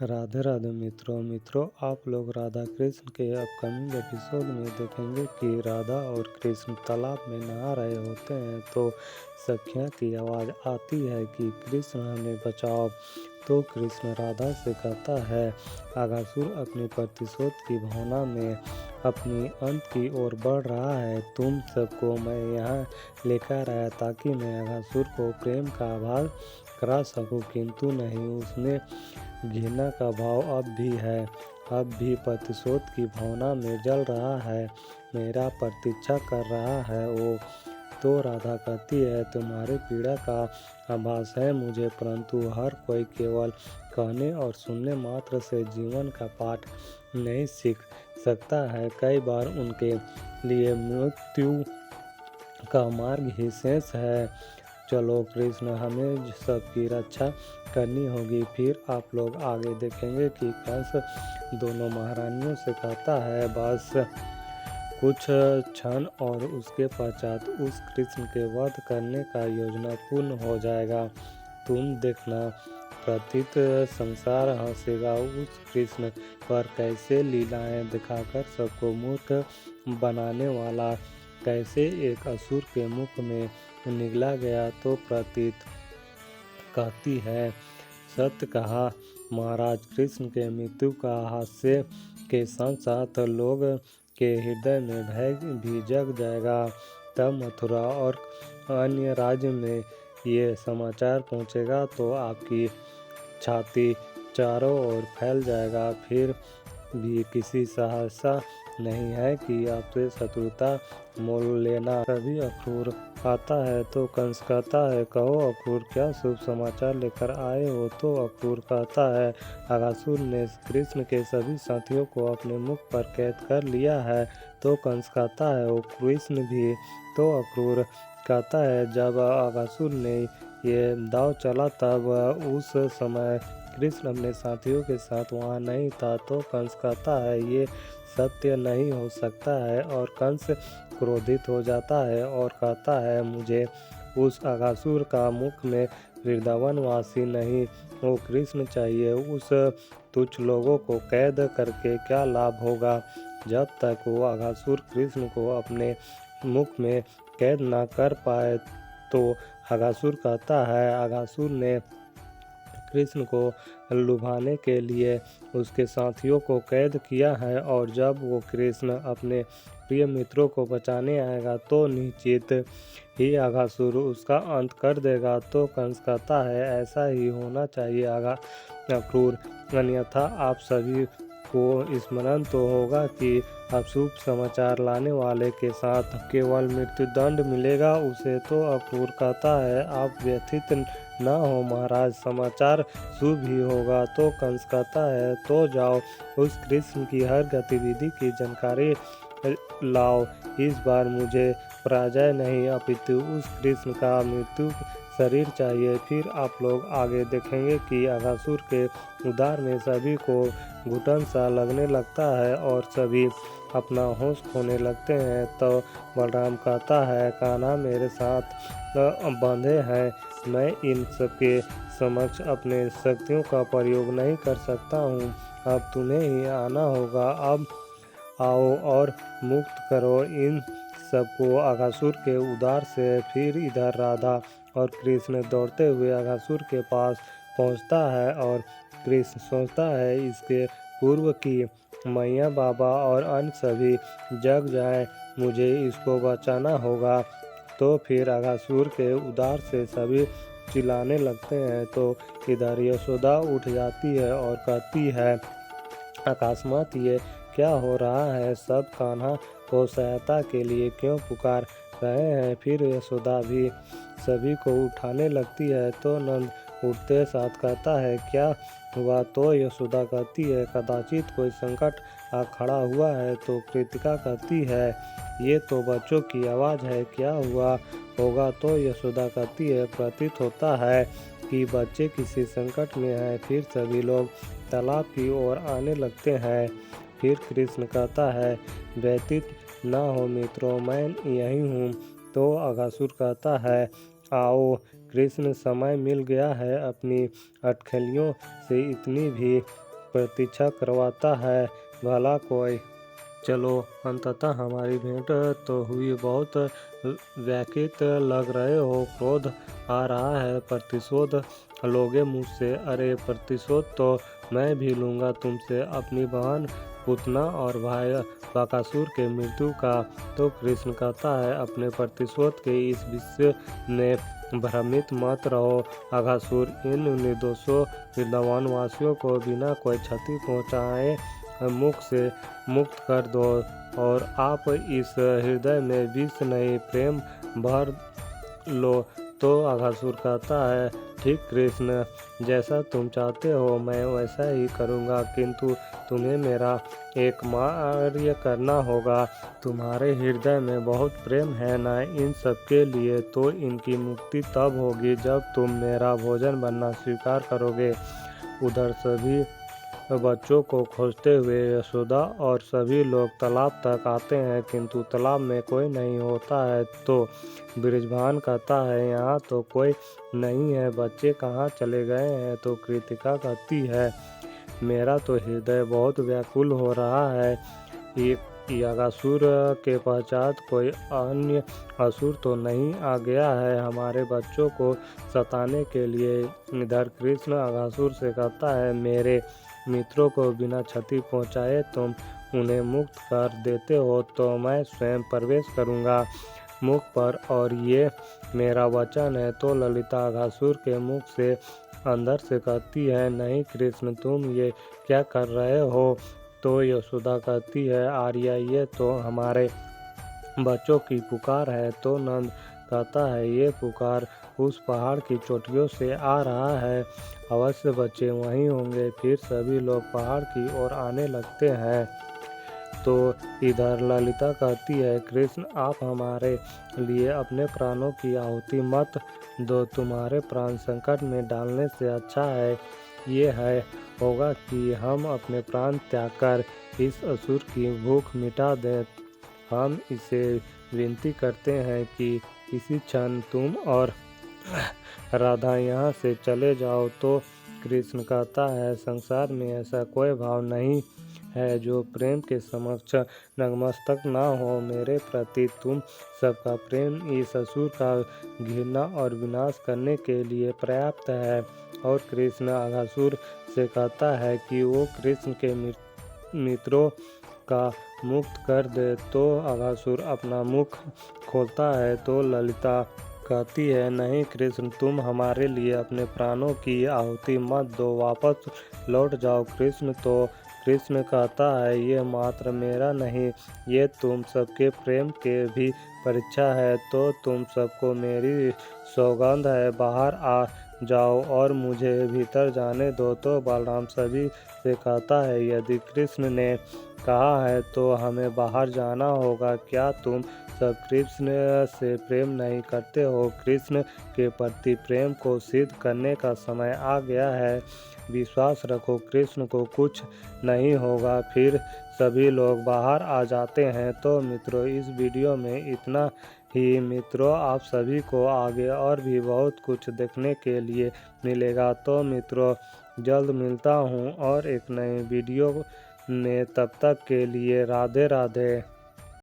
राधे राधे मित्रों आप लोग राधा कृष्ण के अपकमिंग एपिसोड में देखेंगे कि राधा और कृष्ण तालाब में नहा रहे होते हैं तो सखिया की आवाज़ आती है कि कृष्ण हमें बचाओ। तो कृष्ण राधा से कहता है, अगासुर अपने प्रतिशोध की भावना में अपनी अंत की ओर बढ़ रहा है। तुम सबको मैं यहाँ लेकर आया ताकि मैं अगासुर को प्रेम का आभास करा सकूं, किंतु नहीं, उसमें घृणा का भाव अब भी है, अब भी प्रतिशोध की भावना में जल रहा है, मेरा प्रतीक्षा कर रहा है वो। तो राधा कहती है, तुम्हारी पीड़ा का आभास है मुझे, परंतु हर कोई केवल कहने और सुनने मात्र से जीवन का पाठ नहीं सीख सकता है। कई बार उनके लिए मृत्यु का मार्ग ही शेष है। चलो कृष्ण, हमें सबकी रक्षा करनी होगी। फिर आप लोग आगे देखेंगे कि कंस दोनों महारानियों से कहता है, बस कुछ क्षण और उसके पश्चात उस कृष्ण के वध करने का योजना पूर्ण हो जाएगा। तुम देखना, प्रतीत संसार हंसेगा उस कृष्ण पर, कैसे लीलाएं दिखाकर सबको मूर्ख बनाने वाला कैसे एक असुर के मुख में निगला गया। तो प्रतीत कहती है, सत्य कहा महाराज, कृष्ण के मृत्यु का हास्य के साथ साथ लोग के हृदय में भय भी जग जाएगा। तब मथुरा और अन्य राज्य में ये समाचार पहुंचेगा तो आपकी छाती चारों ओर फैल जाएगा। फिर भी किसी सहसा नहीं है कि आपसे शत्रुता मोल लेना। तभी अक्रूर आता है तो कंस कहता है, कहो अक्रूर, क्या शुभ समाचार लेकर आए हो। तो अक्रूर कहता है, अगासुर ने कृष्ण के सभी साथियों को अपने मुख पर कैद कर लिया है। तो कंस कहता है, वो कृष्ण भी। तो अक्रूर कहता है, जब अगासुर ने ये दाव चला तब उस समय कृष्ण अपने साथियों के साथ वहाँ नहीं था। तो कंस कहता है, ये सत्य नहीं हो सकता है। और कंस क्रोधित हो जाता है और कहता है, मुझे उस अगासुर का मुख में वृंदावनवासी नहीं, वो कृष्ण चाहिए। उस तुच्छ लोगों को कैद करके क्या लाभ होगा। जब तक वो अगासुर कृष्ण को अपने मुख में कैद ना कर पाए। तो अगासुर कहता है, अगासुर ने कृष्ण को लुभाने के लिए उसके साथियों को कैद किया है, और जब वो कृष्ण अपने प्रिय मित्रों को बचाने आएगा तो निश्चित ही अगासुर उसका अंत कर देगा। तो कंस कहता है, ऐसा ही होना चाहिए अक्रूर, अन्यथा आप सभी को स्मरण तो होगा कि अशुभ समाचार लाने वाले के साथ केवल मृत्युदंड मिलेगा उसे। तो अक्रूर कहता है, आप व्यथित ना हो महाराज, समाचार शुभ ही होगा। तो कंस कहता है, तो जाओ उस कृष्ण की हर गतिविधि की जानकारी लाओ। इस बार मुझे पराजय नहीं अपितु उस कृष्ण का मृत्यु शरीर चाहिए। फिर आप लोग आगे देखेंगे कि अगासुर के उदर में सभी को घुटन सा लगने लगता है और सभी अपना होश खोने लगते हैं। तो बलराम कहता है, कान्हा मेरे साथ बंधे हैं, मैं इन सबके समक्ष अपने शक्तियों का प्रयोग नहीं कर सकता हूँ, अब तुम्हें ही आना होगा। अब आओ और मुक्त करो इन सबको अगासुर के उदर से। फिर इधर राधा और कृष्ण दौड़ते हुए अगासुर के पास पहुंचता है और कृष्ण सोचता है, इसके पूर्व की मैया बाबा और अन्य सभी जग जाएं, मुझे इसको बचाना होगा। तो फिर अगासुर के उदर से सभी चिल्लाने लगते हैं। तो इधर यशोदा उठ जाती है और कहती है, अकस्मात ये क्या हो रहा है, सब कान्हा को सहायता के लिए क्यों पुकार रहे हैं। फिर यशोदा भी सभी को उठाने लगती है। तो नंद उठते साथ कहता है, क्या हुआ। तो यशोदा कहती है, कदाचित कोई संकट आ खड़ा हुआ है। तो कृतिका कहती है, ये तो बच्चों की आवाज़ है, क्या हुआ होगा। तो यशोदा कहती है, प्रतीत होता है कि बच्चे किसी संकट में हैं। फिर सभी लोग तालाब की ओर आने लगते हैं। फिर कृष्ण कहता है, व्यतीत ना हो मित्रों, मैं यहीं हूँ। तो अगासुर कहता है, आओ कृष्ण, समय मिल गया है, अपनी अटखेलियों से इतनी भी प्रतीक्षा करवाता है भला कोई। चलो, अंततः हमारी भेंट तो हुई। बहुत व्याकुल लग रहे हो, क्रोध आ रहा है, प्रतिशोध लोगे मुझसे? अरे प्रतिशोध तो मैं भी लूँगा तुमसे, अपनी बहन पूतना और भाई बकासुर के मृत्यु का। तो कृष्ण कहता है, अपने प्रतिशोध के इस विषय में भ्रमित मत रहो अघासुर। इन निर्दोषों वृंदावन वासियों को बिना कोई क्षति पहुँचाए मुख से मुक्त कर दो, और आप इस हृदय में विष नहीं प्रेम भर लो। तो अघासुर कहता है, ठीक कृष्ण, जैसा तुम चाहते हो मैं वैसा ही करूँगा, किंतु तुम्हें मेरा एक कार्य करना होगा। तुम्हारे हृदय में बहुत प्रेम है ना इन सब के लिए, तो इनकी मुक्ति तब होगी जब तुम मेरा भोजन बनना स्वीकार करोगे। उधर सभी बच्चों को खोजते हुए यशोदा और सभी लोग तालाब तक आते हैं, किंतु तालाब में कोई नहीं होता है। तो बृषभान कहता है, यहाँ तो कोई नहीं है, बच्चे कहाँ चले गए हैं? तो कृतिका कहती है, मेरा तो हृदय बहुत व्याकुल हो रहा है। एक यागासुर के पश्चात कोई अन्य असुर तो नहीं आ गया है हमारे बच्चों को सताने के लिए? इधर कृष्ण अघासुर से कहता है, मेरे मित्रों को बिना क्षति पहुँचाए तुम उन्हें मुक्त कर देते हो, तो मैं स्वयं प्रवेश करूँगा मुख पर, और ये मेरा वचन है। तो ललिता अघासुर के मुख से अंदर से कहती है, नहीं कृष्ण, तुम ये क्या कर रहे हो? तो यशोदा कहती है, आर्या, ये तो हमारे बच्चों की पुकार है। तो नंद कहता है, ये पुकार उस पहाड़ की चोटियों से आ रहा है, अवश्य बच्चे वहीं होंगे। फिर सभी लोग पहाड़ की ओर आने लगते हैं। तो इधर ललिता कहती है, कृष्ण, आप हमारे लिए अपने प्राणों की आहुति मत दो, तुम्हारे प्राण संकट में डालने से अच्छा है ये होगा कि हम अपने प्राण त्याग कर इस असुर की भूख मिटा दें। हम इसे विनती करते हैं कि इसी क्षण तुम और राधा यहाँ से चले जाओ। तो कृष्ण कहता है, संसार में ऐसा कोई भाव नहीं है जो प्रेम के समक्ष नतमस्तक न हो। मेरे प्रति तुम सबका प्रेम इस असुर का घृणा और विनाश करने के लिए पर्याप्त है। और कृष्ण अघासुर से कहता है कि वो कृष्ण के मित्रों का मुक्त कर दे। तो अघासुर अपना मुख खोलता है। तो ललिता कहती है, नहीं कृष्ण, तुम हमारे लिए अपने प्राणों की आहुति मत दो, वापस लौट जाओ कृष्ण। तो कृष्ण कहता है, ये मात्र मेरा नहीं, ये तुम सबके प्रेम के भी परीक्षा है। तो तुम सबको मेरी सौगंध है, बाहर आ जाओ और मुझे भीतर जाने दो। तो बलराम सभी से कहता है, यदि कृष्ण ने कहा है तो हमें बाहर जाना होगा। क्या तुम सब कृष्ण से प्रेम नहीं करते हो? कृष्ण के प्रति प्रेम को सिद्ध करने का समय आ गया है। विश्वास रखो, कृष्ण को कुछ नहीं होगा। फिर सभी लोग बाहर आ जाते हैं। तो मित्रों, इस वीडियो में इतना ही। मित्रों, आप सभी को आगे और भी बहुत कुछ देखने के लिए मिलेगा। तो मित्रों, जल्द मिलता हूँ और एक नए वीडियो में। तब तक के लिए राधे राधे।